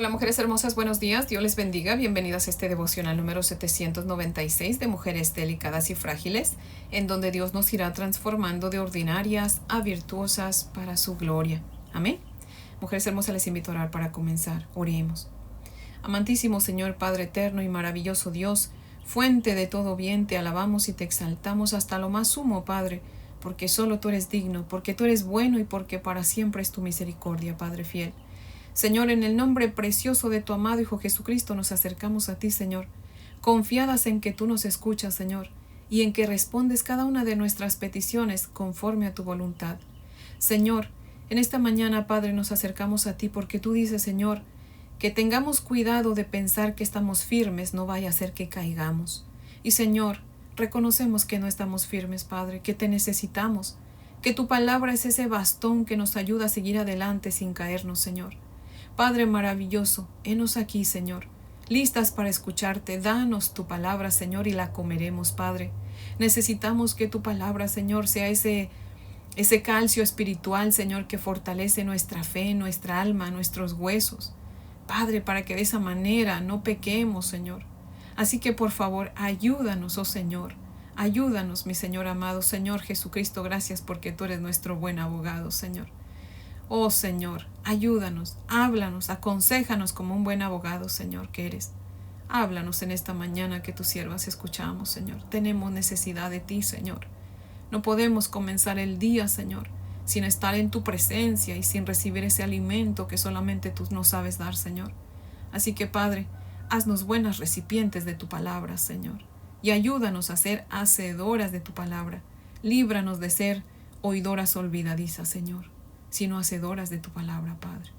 Hola mujeres hermosas, buenos días, Dios les bendiga, bienvenidas a este devocional número 796 de Mujeres Delicadas y Frágiles, en donde Dios nos irá transformando de ordinarias a virtuosas para su gloria. Amén. Mujeres hermosas, les invito a orar para comenzar. Oremos. Amantísimo Señor, Padre eterno y maravilloso Dios, fuente de todo bien, te alabamos y te exaltamos hasta lo más sumo, Padre, porque solo tú eres digno, porque tú eres bueno y porque para siempre es tu misericordia, Padre fiel. Señor, en el nombre precioso de tu amado Hijo Jesucristo nos acercamos a ti, Señor, confiadas en que tú nos escuchas, Señor, y en que respondes cada una de nuestras peticiones conforme a tu voluntad. Señor, en esta mañana, Padre, nos acercamos a ti porque tú dices, Señor, que tengamos cuidado de pensar que estamos firmes, no vaya a ser que caigamos. Y Señor, reconocemos que no estamos firmes, Padre, que te necesitamos, que tu palabra es ese bastón que nos ayuda a seguir adelante sin caernos, Señor. Padre maravilloso, henos aquí, Señor, listas para escucharte. Danos tu palabra, Señor, y la comeremos, Padre. Necesitamos que tu palabra, Señor, sea ese calcio espiritual, Señor, que fortalece nuestra fe, nuestra alma, nuestros huesos. Padre, para que de esa manera no pequemos, Señor. Así que, por favor, ayúdanos, oh Señor. Ayúdanos, mi Señor amado, Señor Jesucristo, gracias porque tú eres nuestro buen abogado, Señor. Oh Señor, ayúdanos, háblanos, aconséjanos como un buen abogado, Señor, que eres. Háblanos en esta mañana que tus siervas escuchamos, Señor. Tenemos necesidad de ti, Señor. No podemos comenzar el día, Señor, sin estar en tu presencia y sin recibir ese alimento que solamente tú nos sabes dar, Señor. Así que, Padre, haznos buenas recipientes de tu palabra, Señor, y ayúdanos a ser hacedoras de tu palabra. Líbranos de ser oidoras olvidadizas, Señor, sino hacedoras de tu palabra, Padre.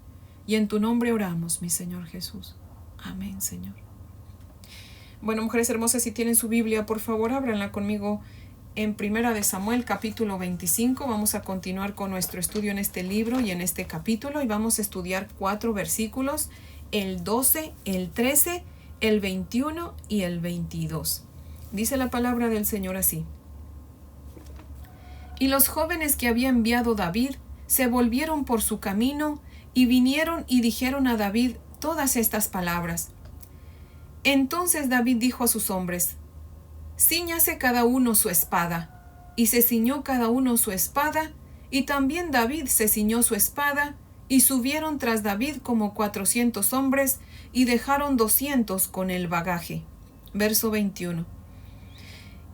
Y en tu nombre oramos, mi Señor Jesús. Amén, Señor. Bueno, mujeres hermosas, si tienen su Biblia, por favor, ábranla conmigo en 1 de Samuel, capítulo 25. Vamos a continuar con nuestro estudio en este libro y en este capítulo, y vamos a estudiar 4 versículos, el 12, el 13, el 21 y el 22. Dice la palabra del Señor así. Y los jóvenes que había enviado David se volvieron por su camino y vinieron y dijeron a David todas estas palabras. Entonces David dijo a sus hombres, cíñase cada uno su espada. Y se ciñó cada uno su espada, y también David se ciñó su espada, y subieron tras David como 400 hombres, y dejaron 200 con el bagaje. Verso 21.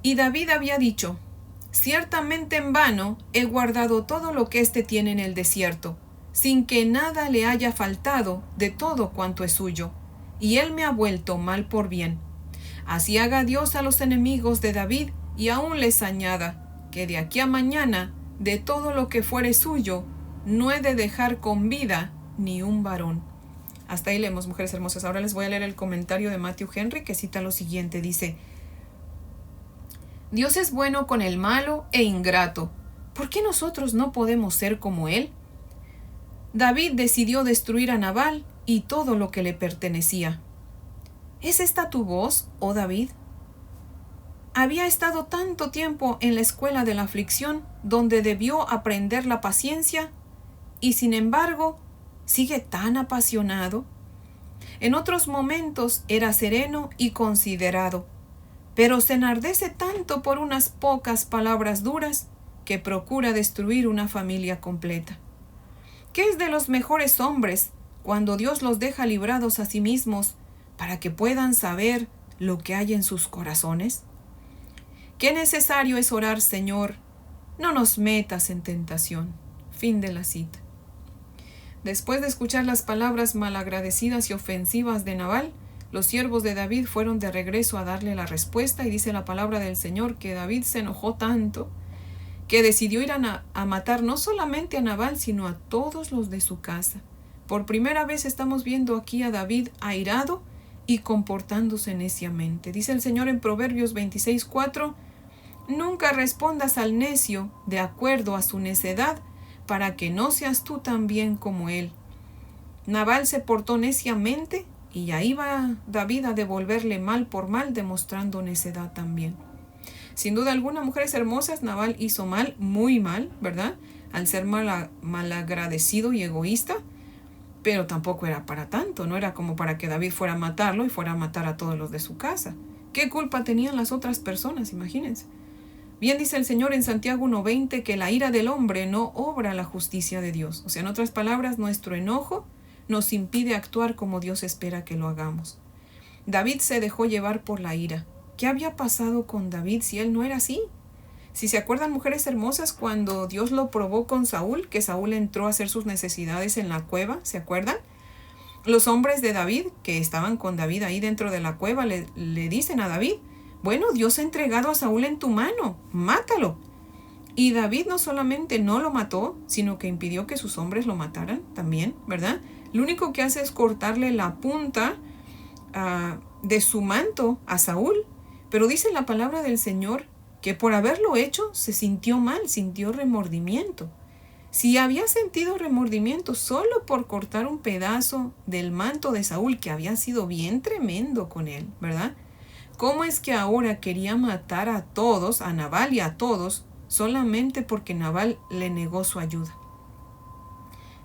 Y David había dicho, ciertamente en vano he guardado todo lo que éste tiene en el desierto, sin que nada le haya faltado de todo cuanto es suyo, y él me ha vuelto mal por bien. Así haga Dios a los enemigos de David, y aún les añada, que de aquí a mañana, de todo lo que fuere suyo, no he de dejar con vida ni un varón. Hasta ahí leemos, mujeres hermosas. Ahora les voy a leer el comentario de Matthew Henry, que cita lo siguiente, dice, Dios es bueno con el malo e ingrato. ¿Por qué nosotros no podemos ser como él? David decidió destruir a Nabal y todo lo que le pertenecía. ¿Es esta tu voz, oh David? Había estado tanto tiempo en la escuela de la aflicción, donde debió aprender la paciencia, y sin embargo, sigue tan apasionado. En otros momentos era sereno y considerado, pero se enardece tanto por unas pocas palabras duras que procura destruir una familia completa. ¿Qué es de los mejores hombres cuando Dios los deja librados a sí mismos para que puedan saber lo que hay en sus corazones? Qué necesario es orar, Señor, no nos metas en tentación. Fin de la cita. Después de escuchar las palabras malagradecidas y ofensivas de Nabal, los siervos de David fueron de regreso a darle la respuesta, y dice la palabra del Señor que David se enojó tanto que decidió ir a matar no solamente a Nabal, sino a todos los de su casa. Por primera vez estamos viendo aquí a David airado y comportándose neciamente. Dice el Señor en Proverbios 26:4, nunca respondas al necio de acuerdo a su necedad, para que no seas tú también como él. Nabal se portó neciamente, y ahí va David a devolverle mal por mal, demostrando necedad también. Sin duda alguna, mujeres hermosas, Nabal hizo mal, muy mal, ¿verdad? Al ser malagradecido y egoísta. pero tampoco era para tanto, no era como para que David fuera a matarlo y fuera a matar a todos los de su casa. ¿Qué culpa tenían las otras personas? Imagínense. Bien dice el Señor en Santiago 1:20 que la ira del hombre no obra la justicia de Dios. O sea, en otras palabras, nuestro enojo nos impide actuar como Dios espera que lo hagamos. David se dejó llevar por la ira. ¿Qué había pasado con David si él no era así? Si se acuerdan, mujeres hermosas, cuando Dios lo probó con Saúl, que Saúl entró a hacer sus necesidades en la cueva, ¿se acuerdan? Los hombres de David, que estaban con David ahí dentro de la cueva, le dicen a David, bueno, Dios ha entregado a Saúl en tu mano, mátalo. Y David no solamente no lo mató, sino que impidió que sus hombres lo mataran también, ¿verdad? Lo único que hace es cortarle la punta de su manto a Saúl. Pero dice la palabra del Señor que por haberlo hecho se sintió mal, sintió remordimiento. Si había sentido remordimiento solo por cortar un pedazo del manto de Saúl, que había sido bien tremendo con él, ¿verdad? ¿Cómo es que ahora quería matar a todos, a Nabal y a todos, solamente porque Nabal le negó su ayuda?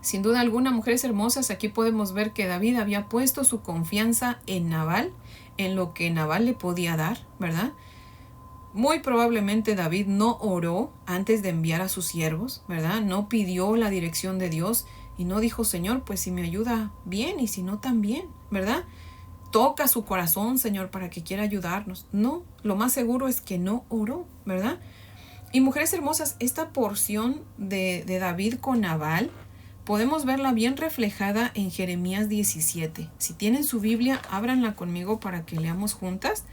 Sin duda alguna, mujeres hermosas, aquí podemos ver que David había puesto su confianza en Nabal, en lo que Nabal le podía dar, ¿verdad? Muy probablemente David no oró antes de enviar a sus siervos, ¿verdad? No pidió la dirección de Dios y no dijo, Señor, pues si me ayuda bien y si no también, ¿verdad? Toca su corazón, Señor, para que quiera ayudarnos. No, lo más seguro es que no oró, ¿verdad? Y mujeres hermosas, esta porción de David con Nabal, podemos verla bien reflejada en Jeremías 17. Si tienen su Biblia, ábranla conmigo para que leamos juntas.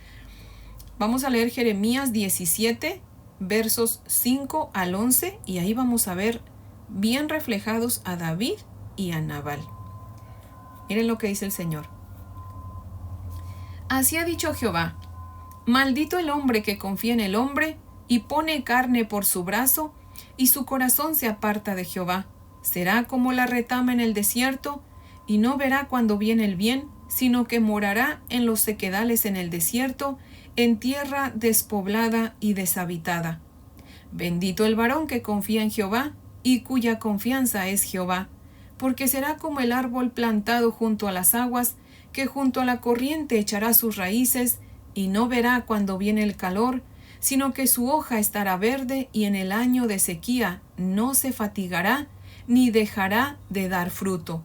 Vamos a leer Jeremías 17, versos 5 al 11, y ahí vamos a ver bien reflejados a David y a Nabal. Miren lo que dice el Señor. Así ha dicho Jehová, maldito el hombre que confía en el hombre y pone carne por su brazo, y su corazón se aparta de Jehová. Será como la retama en el desierto, y no verá cuando viene el bien, sino que morará en los sequedales en el desierto, en tierra despoblada y deshabitada. Bendito el varón que confía en Jehová, y cuya confianza es Jehová, porque será como el árbol plantado junto a las aguas, que junto a la corriente echará sus raíces, y no verá cuando viene el calor, sino que su hoja estará verde, y en el año de sequía no se fatigará, ni dejará de dar fruto.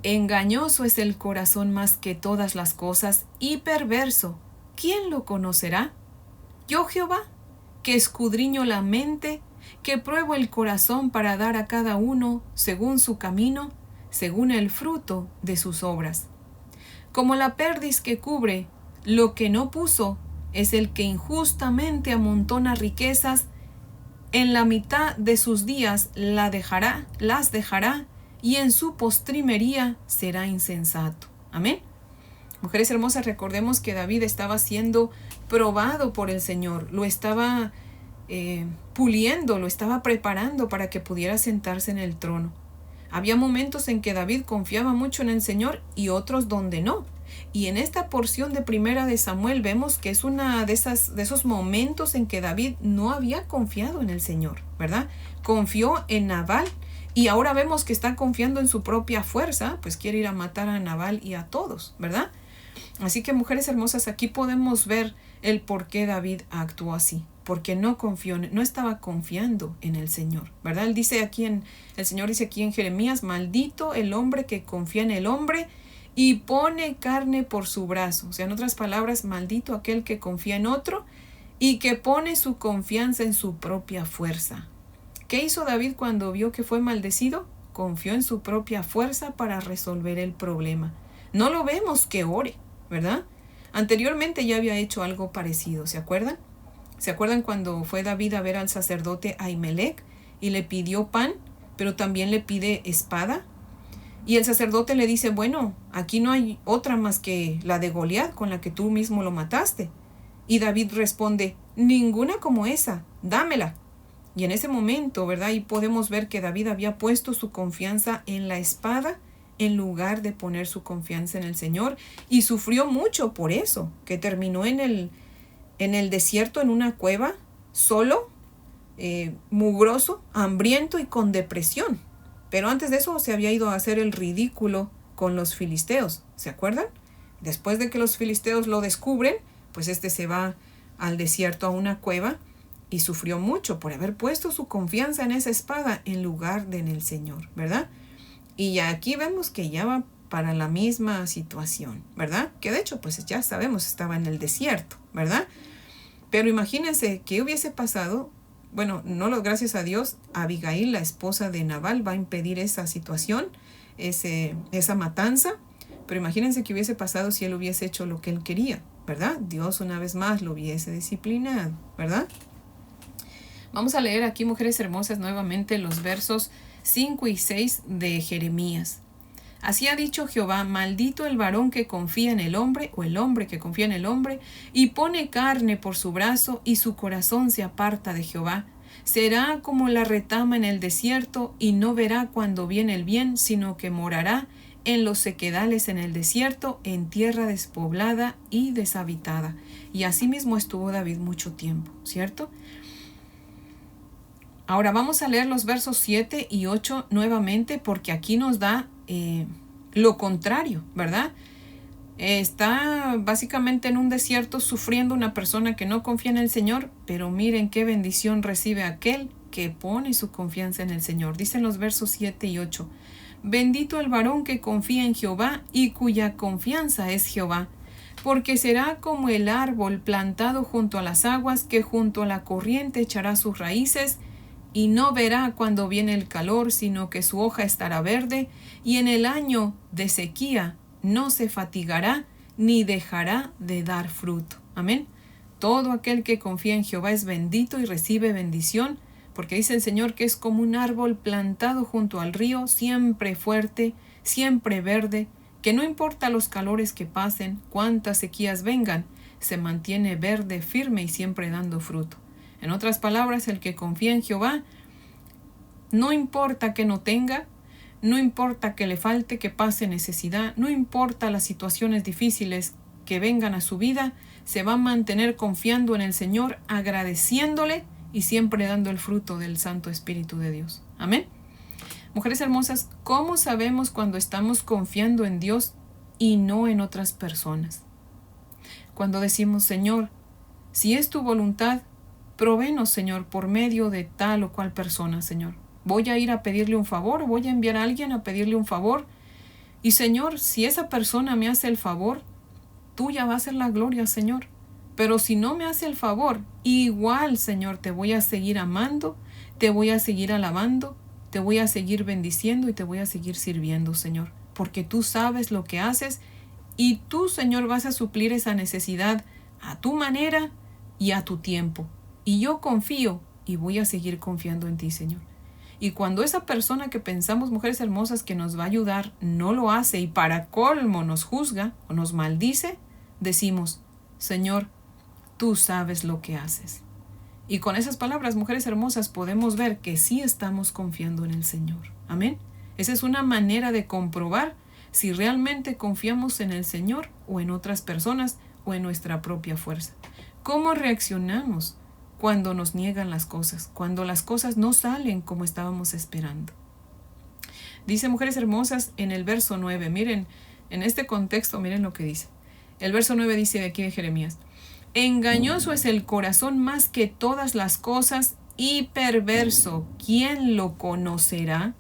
Engañoso es el corazón más que todas las cosas, y perverso. ¿Quién lo conocerá? Yo, Jehová, que escudriño la mente, que pruebo el corazón para dar a cada uno según su camino, según el fruto de sus obras. Como la perdiz que cubre lo que no puso, es el que injustamente amontona riquezas, en la mitad de sus días las dejará, y en su postrimería será insensato. Amén. Mujeres hermosas, recordemos que David estaba siendo probado por el Señor, lo estaba puliendo, lo estaba preparando para que pudiera sentarse en el trono. Había momentos en que David confiaba mucho en el Señor y otros donde no. Y en esta porción de Primera de Samuel vemos que es una de esos momentos en que David no había confiado en el Señor, ¿verdad? Confió en Nabal y ahora vemos que está confiando en su propia fuerza, pues quiere ir a matar a Nabal y a todos, ¿verdad? Así que, mujeres hermosas, aquí podemos ver el por qué David actuó así, porque no estaba confiando en el Señor, ¿verdad? El Señor dice aquí en Jeremías, maldito el hombre que confía en el hombre y pone carne por su brazo. O sea, en otras palabras, maldito aquel que confía en otro y que pone su confianza en su propia fuerza. ¿Qué hizo David cuando vio que fue maldecido? Confió en su propia fuerza para resolver el problema. No lo vemos que ore, ¿verdad? Anteriormente ya había hecho algo parecido, ¿se acuerdan? ¿Se acuerdan cuando fue David a ver al sacerdote Ahimelech y le pidió pan, pero también le pide espada? Y el sacerdote le dice, bueno, aquí no hay otra más que la de Goliat, con la que tú mismo lo mataste. Y David responde, ninguna como esa, dámela. Y en ese momento, ¿verdad? Y podemos ver que David había puesto su confianza en la espada en lugar de poner su confianza en el Señor. Y sufrió mucho por eso, que terminó en el desierto, en una cueva, solo, mugroso, hambriento y con depresión. Pero antes de eso se había ido a hacer el ridículo con los filisteos, ¿se acuerdan? Después de que los filisteos lo descubren, pues se va al desierto, a una cueva, y sufrió mucho por haber puesto su confianza en esa espada en lugar de en el Señor, ¿verdad? Y aquí vemos que ya va para la misma situación, ¿verdad? Que de hecho, pues ya sabemos, estaba en el desierto, ¿verdad? Pero imagínense qué hubiese pasado. Bueno, gracias a Dios, Abigail, la esposa de Nabal, va a impedir esa situación, esa matanza. Pero imagínense qué hubiese pasado si él hubiese hecho lo que él quería, ¿verdad? Dios una vez más lo hubiese disciplinado, ¿verdad? Vamos a leer aquí, mujeres hermosas, nuevamente los versos 5 y 6 de Jeremías. Así ha dicho Jehová: maldito el varón que confía en el hombre, o el hombre que confía en el hombre, y pone carne por su brazo, y su corazón se aparta de Jehová. Será como la retama en el desierto, y no verá cuando viene el bien, sino que morará en los sequedales en el desierto, en tierra despoblada y deshabitada. Y asimismo estuvo David mucho tiempo, ¿cierto? Ahora vamos a leer los versos 7 y 8 nuevamente, porque aquí nos da lo contrario, ¿verdad? Está básicamente en un desierto sufriendo una persona que no confía en el Señor, pero miren qué bendición recibe aquel que pone su confianza en el Señor. Dicen los versos 7 y 8. Bendito el varón que confía en Jehová y cuya confianza es Jehová, porque será como el árbol plantado junto a las aguas, que junto a la corriente echará sus raíces, y no verá cuando viene el calor, sino que su hoja estará verde, y en el año de sequía no se fatigará, ni dejará de dar fruto. Amén. Todo aquel que confía en Jehová es bendito y recibe bendición, porque dice el Señor que es como un árbol plantado junto al río, siempre fuerte, siempre verde, que no importa los calores que pasen, cuántas sequías vengan, se mantiene verde, firme y siempre dando fruto. En otras palabras, el que confía en Jehová, no importa que no tenga, no importa que le falte, que pase necesidad, no importa las situaciones difíciles que vengan a su vida, se va a mantener confiando en el Señor, agradeciéndole y siempre dando el fruto del Santo Espíritu de Dios. Amén. Mujeres hermosas, ¿cómo sabemos cuando estamos confiando en Dios y no en otras personas? Cuando decimos: Señor, si es tu voluntad, provéenos, Señor, por medio de tal o cual persona, Señor. Voy a ir a pedirle un favor, voy a enviar a alguien a pedirle un favor. Y, Señor, si esa persona me hace el favor, tuya va a ser la gloria, Señor. Pero si no me hace el favor, igual, Señor, te voy a seguir amando, te voy a seguir alabando, te voy a seguir bendiciendo y te voy a seguir sirviendo, Señor. Porque tú sabes lo que haces y tú, Señor, vas a suplir esa necesidad a tu manera y a tu tiempo. Y yo confío y voy a seguir confiando en ti, Señor. Y cuando esa persona que pensamos, mujeres hermosas, que nos va a ayudar, no lo hace y para colmo nos juzga o nos maldice, decimos: Señor, tú sabes lo que haces. Y con esas palabras, mujeres hermosas, podemos ver que sí estamos confiando en el Señor. Amén. Esa es una manera de comprobar si realmente confiamos en el Señor o en otras personas o en nuestra propia fuerza. ¿Cómo reaccionamos cuando nos niegan las cosas, cuando las cosas no salen como estábamos esperando? Dice, mujeres hermosas, en el verso 9, miren, en este contexto, miren lo que dice. El verso 9 dice de aquí de Jeremías: engañoso es el corazón más que todas las cosas y perverso, ¿quién lo conocerá?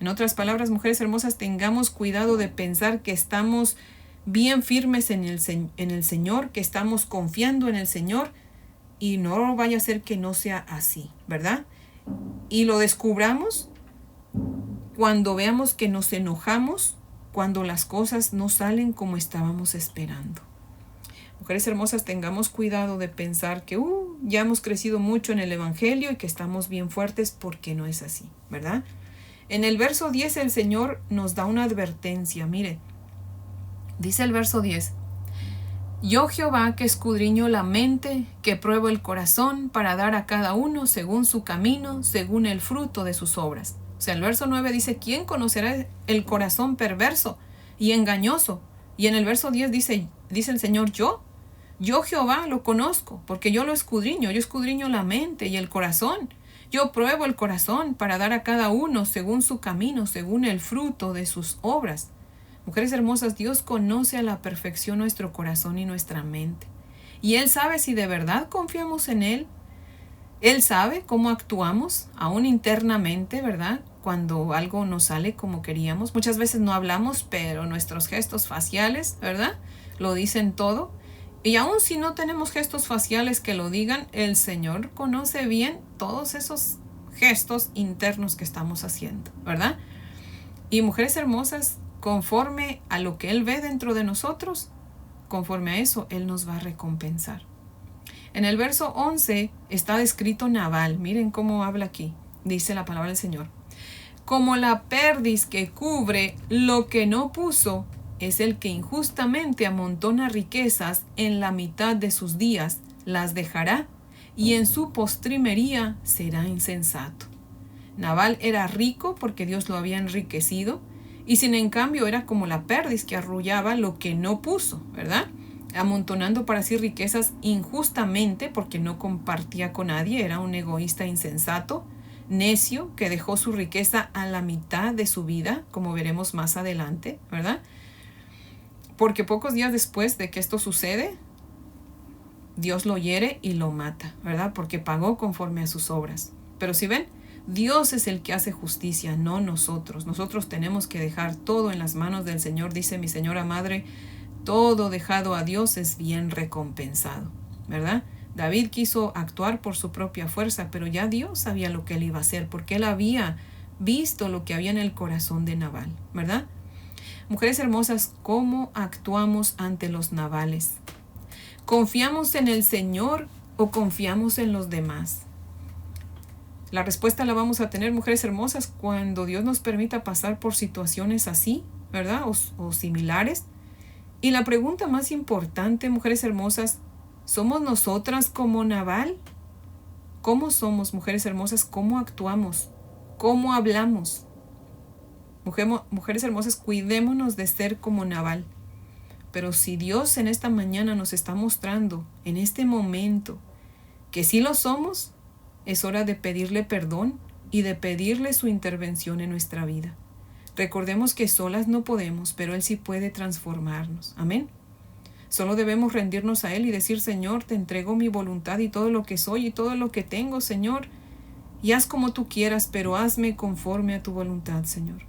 En otras palabras, mujeres hermosas, tengamos cuidado de pensar que estamos bien firmes en el Señor, que estamos confiando en el Señor, y no vaya a ser que no sea así, ¿verdad? Y lo descubramos cuando veamos que nos enojamos, cuando las cosas no salen como estábamos esperando. Mujeres hermosas, tengamos cuidado de pensar que ya hemos crecido mucho en el Evangelio y que estamos bien fuertes, porque no es así, ¿verdad? En el verso 10 el Señor nos da una advertencia. Mire, dice el verso 10: yo Jehová, que escudriño la mente, que pruebo el corazón, para dar a cada uno según su camino, según el fruto de sus obras. O sea, el verso 9 dice: ¿quién conocerá el corazón perverso y engañoso? Y en el verso 10 dice el Señor: yo Jehová lo conozco, porque yo lo escudriño, yo escudriño la mente y el corazón. Yo pruebo el corazón para dar a cada uno según su camino, según el fruto de sus obras. Mujeres hermosas, Dios conoce a la perfección nuestro corazón y nuestra mente. Y Él sabe si de verdad confiamos en Él. Él sabe cómo actuamos, aún internamente, ¿verdad? Cuando algo no sale como queríamos. Muchas veces no hablamos, pero nuestros gestos faciales, ¿verdad? Lo dicen todo. Y aún si no tenemos gestos faciales que lo digan, el Señor conoce bien todos esos gestos internos que estamos haciendo, ¿verdad? Y mujeres hermosas, conforme a lo que Él ve dentro de nosotros, conforme a eso, Él nos va a recompensar. En el verso 11 está descrito Nabal. Miren cómo habla aquí. Dice la palabra del Señor. Como la perdiz que cubre lo que no puso, es el que injustamente amontona riquezas en la mitad de sus días, las dejará, y en su postrimería será insensato. Nabal era rico porque Dios lo había enriquecido, y sin en cambio era como la perdiz que arrullaba lo que no puso, ¿verdad? Amontonando para sí riquezas injustamente porque no compartía con nadie, era un egoísta insensato, necio, que dejó su riqueza a la mitad de su vida, como veremos más adelante, ¿verdad? Porque pocos días después de que esto sucede, Dios lo hiere y lo mata, ¿verdad? Porque pagó conforme a sus obras. Pero si ven, Dios es el que hace justicia, no nosotros. Nosotros tenemos que dejar todo en las manos del Señor, dice mi señora madre. Todo dejado a Dios es bien recompensado, ¿verdad? David quiso actuar por su propia fuerza, pero ya Dios sabía lo que él iba a hacer, porque él había visto lo que había en el corazón de Nabal, ¿verdad? Mujeres hermosas, ¿cómo actuamos ante los Nabales? ¿Confiamos en el Señor o confiamos en los demás? La respuesta la vamos a tener, mujeres hermosas, cuando Dios nos permita pasar por situaciones así, ¿verdad? O similares. Y la pregunta más importante, mujeres hermosas, ¿somos nosotras como Nabal? ¿Cómo somos, mujeres hermosas? ¿Cómo actuamos? ¿Cómo hablamos? Mujeres hermosas, cuidémonos de ser como Nabal. Pero si Dios en esta mañana nos está mostrando, en este momento, que sí lo somos, es hora de pedirle perdón y de pedirle su intervención en nuestra vida. Recordemos que solas no podemos, pero Él sí puede transformarnos. Amén. Solo debemos rendirnos a Él y decir, Señor, te entrego mi voluntad y todo lo que soy y todo lo que tengo, Señor. Y haz como tú quieras, pero hazme conforme a tu voluntad, Señor.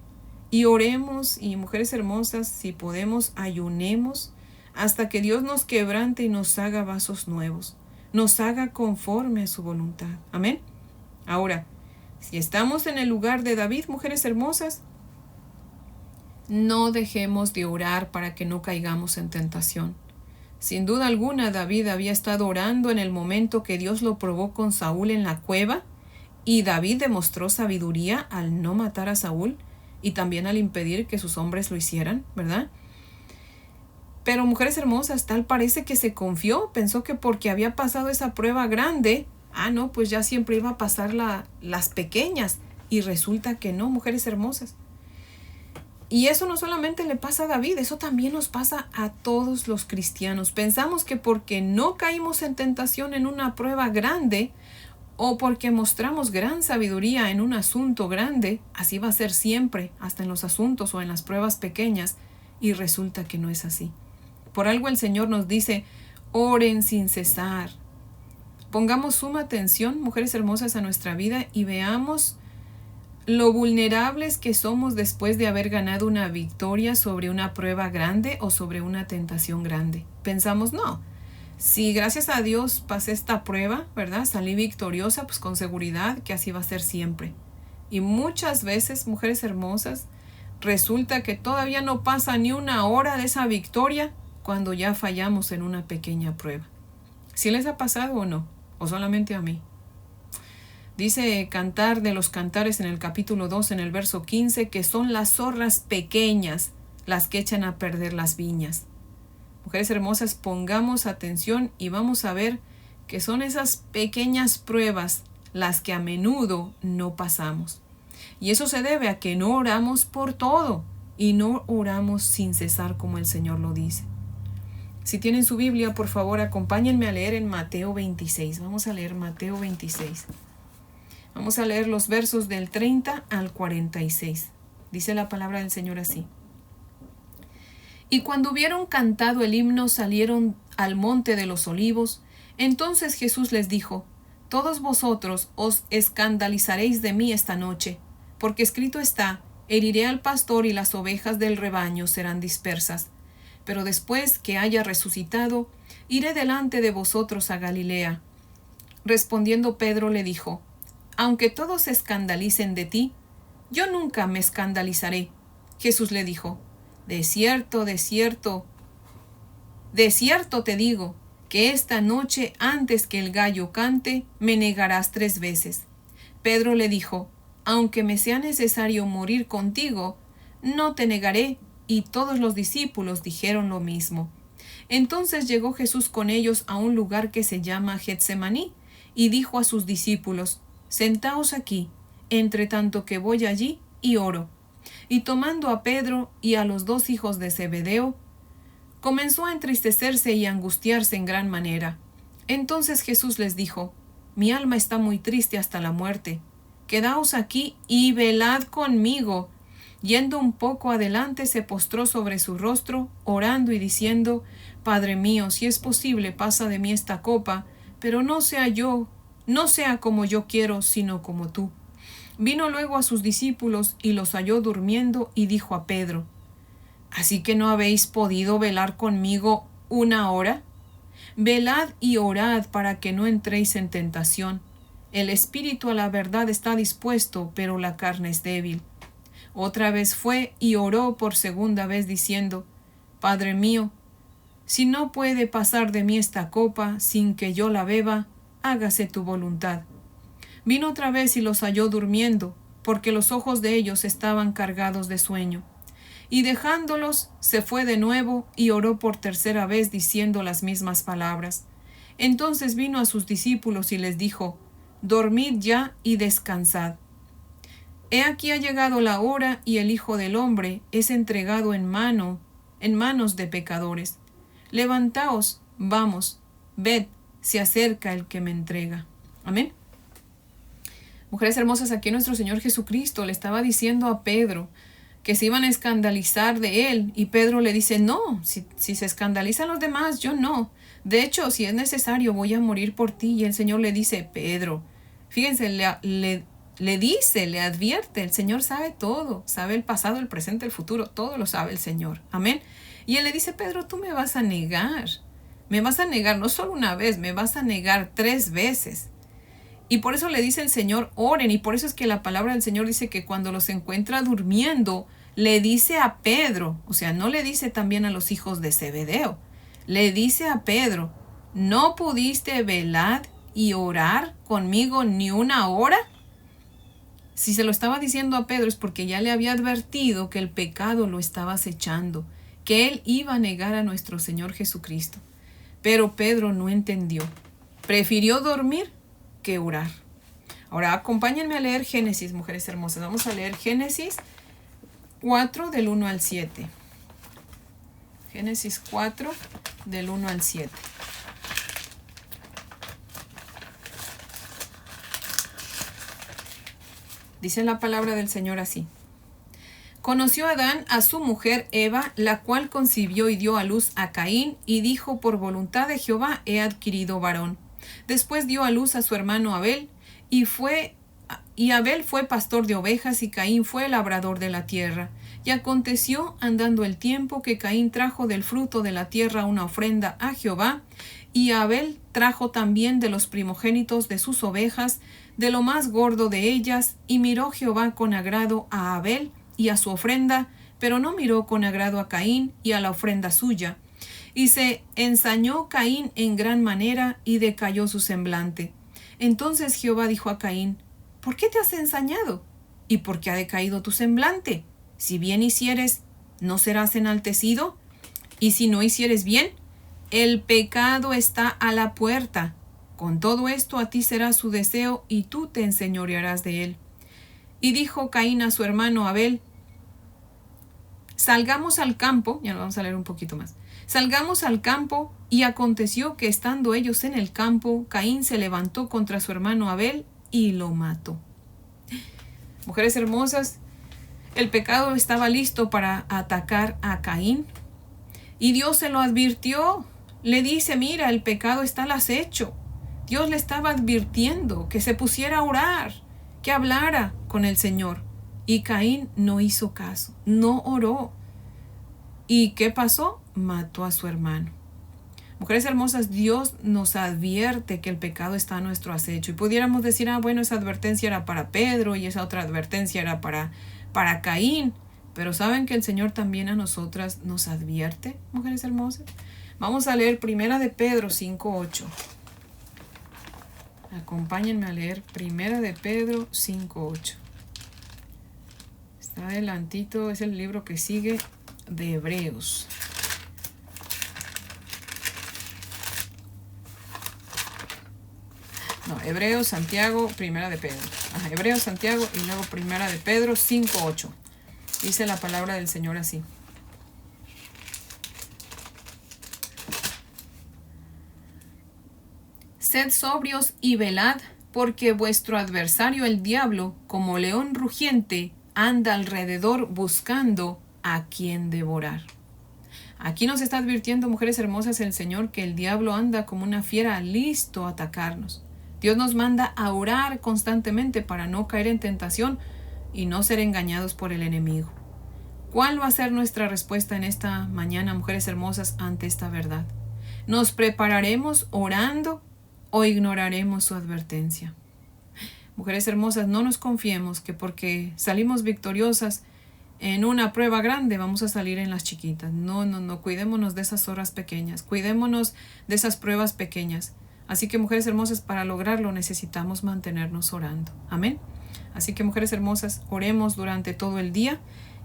Y oremos, y mujeres hermosas, si podemos, ayunemos hasta que Dios nos quebrante y nos haga vasos nuevos. Nos haga conforme a su voluntad. Amén. Ahora, si estamos en el lugar de David, mujeres hermosas, no dejemos de orar para que no caigamos en tentación. Sin duda alguna, David había estado orando en el momento que Dios lo probó con Saúl en la cueva, y David demostró sabiduría al no matar a Saúl y también al impedir que sus hombres lo hicieran, ¿verdad? Pero mujeres hermosas, tal parece que se confió, pensó que porque había pasado esa prueba grande, no, pues ya siempre iba a pasar las pequeñas, y resulta que no, mujeres hermosas. Y eso no solamente le pasa a David, eso también nos pasa a todos los cristianos. Pensamos que porque no caímos en tentación en una prueba grande, o porque mostramos gran sabiduría en un asunto grande, así va a ser siempre, hasta en los asuntos o en las pruebas pequeñas, y resulta que no es así. Por algo el Señor nos dice, oren sin cesar. Pongamos suma atención, mujeres hermosas, a nuestra vida y veamos lo vulnerables que somos después de haber ganado una victoria sobre una prueba grande o sobre una tentación grande. Pensamos, no, si gracias a Dios pasé esta prueba, ¿verdad? Salí victoriosa, pues con seguridad que así va a ser siempre. Y muchas veces, mujeres hermosas, resulta que todavía no pasa ni una hora de esa victoria cuando ya fallamos en una pequeña prueba. ¿Sí les ha pasado o no? ¿O solamente a mí? Dice Cantar de los Cantares en el capítulo 2, en el verso 15, que son las zorras pequeñas las que echan a perder las viñas. Mujeres hermosas, pongamos atención y vamos a ver que son esas pequeñas pruebas las que a menudo no pasamos. Y eso se debe a que no oramos por todo y no oramos sin cesar como el Señor lo dice. Si tienen su Biblia, por favor, acompáñenme a leer en Mateo 26. Vamos a leer Mateo 26. Vamos a leer los versos del 30 al 46. Dice la palabra del Señor así. Y cuando hubieron cantado el himno, salieron al monte de los olivos. Entonces Jesús les dijo: todos vosotros os escandalizaréis de mí esta noche, porque escrito está: heriré al pastor y las ovejas del rebaño serán dispersas. Pero después que haya resucitado, iré delante de vosotros a Galilea. Respondiendo Pedro le dijo: aunque todos se escandalicen de ti, yo nunca me escandalizaré. Jesús le dijo: de cierto te digo, que esta noche antes que el gallo cante, me negarás 3 veces. Pedro le dijo: aunque me sea necesario morir contigo, no te negaré. Y todos los discípulos dijeron lo mismo. Entonces llegó Jesús con ellos a un lugar que se llama Getsemaní, y dijo a sus discípulos: sentaos aquí, entre tanto que voy allí y oro. Y tomando a Pedro y a los 2 hijos de Zebedeo, comenzó a entristecerse y a angustiarse en gran manera. Entonces Jesús les dijo: mi alma está muy triste hasta la muerte. Quedaos aquí y velad conmigo. Yendo un poco adelante, se postró sobre su rostro, orando y diciendo: Padre mío, si es posible, pasa de mí esta copa, pero no sea como yo quiero, sino como tú. Vino luego a sus discípulos y los halló durmiendo, y dijo a Pedro: ¿así que no habéis podido velar conmigo 1 hora? Velad y orad para que no entréis en tentación. El espíritu a la verdad está dispuesto, pero la carne es débil. Otra vez fue y oró por 2ª vez diciendo: Padre mío, si no puede pasar de mí esta copa sin que yo la beba, hágase tu voluntad. Vino otra vez y los halló durmiendo, porque los ojos de ellos estaban cargados de sueño. Y dejándolos, se fue de nuevo y oró por 3ª vez diciendo las mismas palabras. Entonces vino a sus discípulos y les dijo: dormid ya y descansad. He aquí ha llegado la hora y el Hijo del Hombre es entregado en manos de pecadores. Levantaos, vamos, ved, se acerca el que me entrega. Amén. Mujeres hermosas, aquí nuestro Señor Jesucristo le estaba diciendo a Pedro que se iban a escandalizar de él, y Pedro le dice: no, si se escandalizan los demás, yo no. De hecho, si es necesario, voy a morir por ti. Y el Señor le dice: Pedro, fíjense, le advierte, el Señor sabe todo, sabe el pasado, el presente, el futuro, todo lo sabe el Señor. Amén. Y él le dice: Pedro, tú me vas a negar no solo 1 vez, me vas a negar 3 veces. Y por eso le dice el Señor: oren. Y por eso es que la palabra del Señor dice que cuando los encuentra durmiendo, le dice a Pedro, o sea, no le dice también a los hijos de Zebedeo, le dice a Pedro: ¿no pudiste velar y orar conmigo ni 1 hora? Si se lo estaba diciendo a Pedro es porque ya le había advertido que el pecado lo estaba acechando, que él iba a negar a nuestro Señor Jesucristo. Pero Pedro no entendió. Prefirió dormir que orar. Ahora acompáñenme a leer Génesis, mujeres hermosas. Vamos a leer Génesis 4 del 1 al 7. Génesis 4 del 1 al 7. Dice la palabra del Señor así: conoció Adán a su mujer Eva, la cual concibió y dio a luz a Caín, y dijo: por voluntad de Jehová he adquirido varón. Después dio a luz a su hermano Abel, y Abel fue pastor de ovejas, y Caín fue labrador de la tierra. Y aconteció, andando el tiempo, que Caín trajo del fruto de la tierra una ofrenda a Jehová, y Abel trajo también de los primogénitos de sus ovejas, de lo más gordo de ellas, y miró Jehová con agrado a Abel y a su ofrenda, pero no miró con agrado a Caín y a la ofrenda suya. Y se ensañó Caín en gran manera, y decayó su semblante. Entonces Jehová dijo a Caín: ¿por qué te has ensañado? ¿Y por qué ha decaído tu semblante? Si bien hicieres, ¿no serás enaltecido? Y si no hicieres bien, el pecado está a la puerta. Con todo esto a ti será su deseo, y tú te enseñorearás de él. Y dijo Caín a su hermano Abel: salgamos al campo. Ya lo vamos a leer un poquito más. Salgamos al campo. Y aconteció que estando ellos en el campo, Caín se levantó contra su hermano Abel y lo mató. Mujeres hermosas, el pecado estaba listo para atacar a Caín. Y Dios se lo advirtió. Le dice, mira, el pecado está al acecho. Dios le estaba advirtiendo que se pusiera a orar, que hablara con el Señor. Y Caín no hizo caso, no oró. ¿Y qué pasó? Mató a su hermano. Mujeres hermosas, Dios nos advierte que el pecado está a nuestro acecho. Y pudiéramos decir, bueno, esa advertencia era para Pedro y esa otra advertencia era para Caín. Pero ¿saben que el Señor también a nosotras nos advierte, mujeres hermosas? Vamos a leer 1 de Pedro 5:8. Acompáñenme a leer 1 de Pedro 5:8. Está adelantito, es el libro que sigue de Hebreos. No, Hebreos, Santiago, 1 de Pedro. Hebreos, Santiago y luego 1 de Pedro 5:8. Dice la palabra del Señor así. Sed sobrios y velad, porque vuestro adversario el diablo, como león rugiente, anda alrededor buscando a quien devorar. Aquí nos está advirtiendo, mujeres hermosas, el Señor que el diablo anda como una fiera listo a atacarnos. Dios nos manda a orar constantemente para no caer en tentación y no ser engañados por el enemigo. ¿Cuál va a ser nuestra respuesta en esta mañana, mujeres hermosas, ante esta verdad? ¿Nos prepararemos orando o ignoraremos su advertencia? Mujeres hermosas, no nos confiemos que porque salimos victoriosas en una prueba grande vamos a salir en las chiquitas. No, cuidémonos de esas horas pequeñas, cuidémonos de esas pruebas pequeñas. Así que, mujeres hermosas, para lograrlo necesitamos mantenernos orando. Amén. Así que, mujeres hermosas, oremos durante todo el día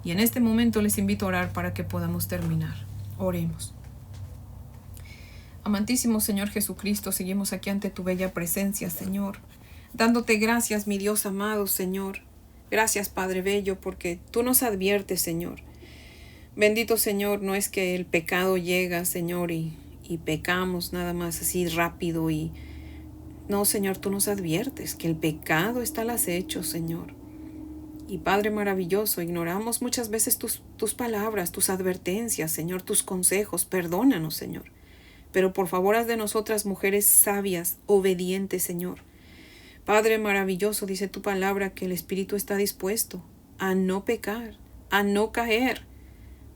y en este momento les invito a orar para que podamos terminar. Oremos. Amantísimo Señor Jesucristo, seguimos aquí ante tu bella presencia, Señor, dándote gracias, mi Dios amado, Señor. Gracias, Padre Bello, porque tú nos adviertes, Señor. Bendito Señor, no es que el pecado llega, Señor, y pecamos nada más así rápido y... No, Señor, tú nos adviertes que el pecado está al acecho, Señor. Y Padre maravilloso, ignoramos muchas veces tus palabras, tus advertencias, Señor, tus consejos. Perdónanos, Señor. Pero por favor haz de nosotras mujeres sabias, obedientes, Señor. Padre maravilloso, dice tu palabra que el Espíritu está dispuesto a no pecar, a no caer,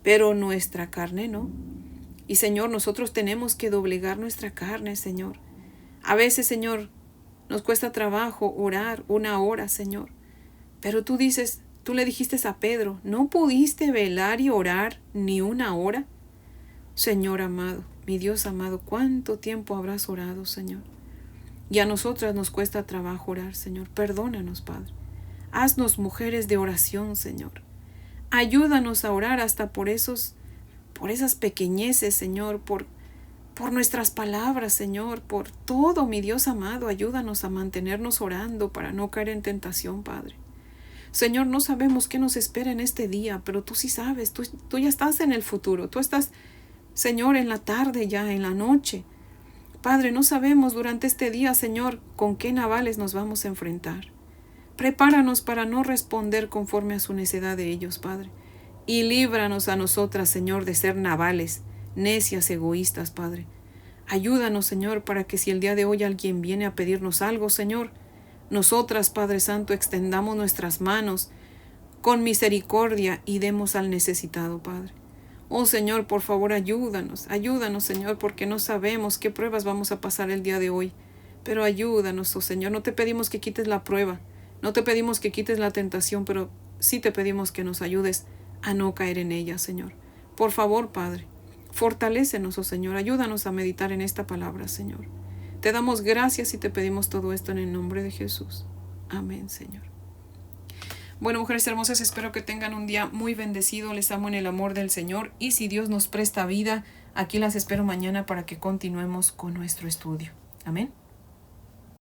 pero nuestra carne no. Y Señor, nosotros tenemos que doblegar nuestra carne, Señor. A veces, Señor, nos cuesta trabajo orar 1 hora, Señor. Pero tú le dijiste a Pedro, ¿no pudiste velar y orar ni 1 hora? Señor amado, mi Dios amado, ¿cuánto tiempo habrás orado, Señor? Y a nosotras nos cuesta trabajo orar, Señor. Perdónanos, Padre. Haznos mujeres de oración, Señor. Ayúdanos a orar hasta por esas pequeñeces, Señor, por nuestras palabras, Señor, por todo, mi Dios amado. Ayúdanos a mantenernos orando para no caer en tentación, Padre. Señor, no sabemos qué nos espera en este día, pero tú sí sabes, tú ya estás en el futuro, tú estás, Señor, en la tarde ya, en la noche. Padre, no sabemos durante este día, Señor, con qué navales nos vamos a enfrentar. Prepáranos para no responder conforme a su necedad de ellos, Padre. Y líbranos a nosotras, Señor, de ser navales, necias, egoístas, Padre. Ayúdanos, Señor, para que si el día de hoy alguien viene a pedirnos algo, Señor, nosotras, Padre Santo, extendamos nuestras manos con misericordia y demos al necesitado, Padre. Oh Señor, por favor, ayúdanos, Señor, porque no sabemos qué pruebas vamos a pasar el día de hoy. Pero ayúdanos, oh Señor, no te pedimos que quites la prueba, no te pedimos que quites la tentación, pero sí te pedimos que nos ayudes a no caer en ella, Señor. Por favor, Padre, fortalécenos, oh Señor, ayúdanos a meditar en esta palabra, Señor. Te damos gracias y te pedimos todo esto en el nombre de Jesús. Amén, Señor. Bueno, mujeres hermosas, espero que tengan un día muy bendecido. Les amo en el amor del Señor. Y si Dios nos presta vida, aquí las espero mañana para que continuemos con nuestro estudio. Amén.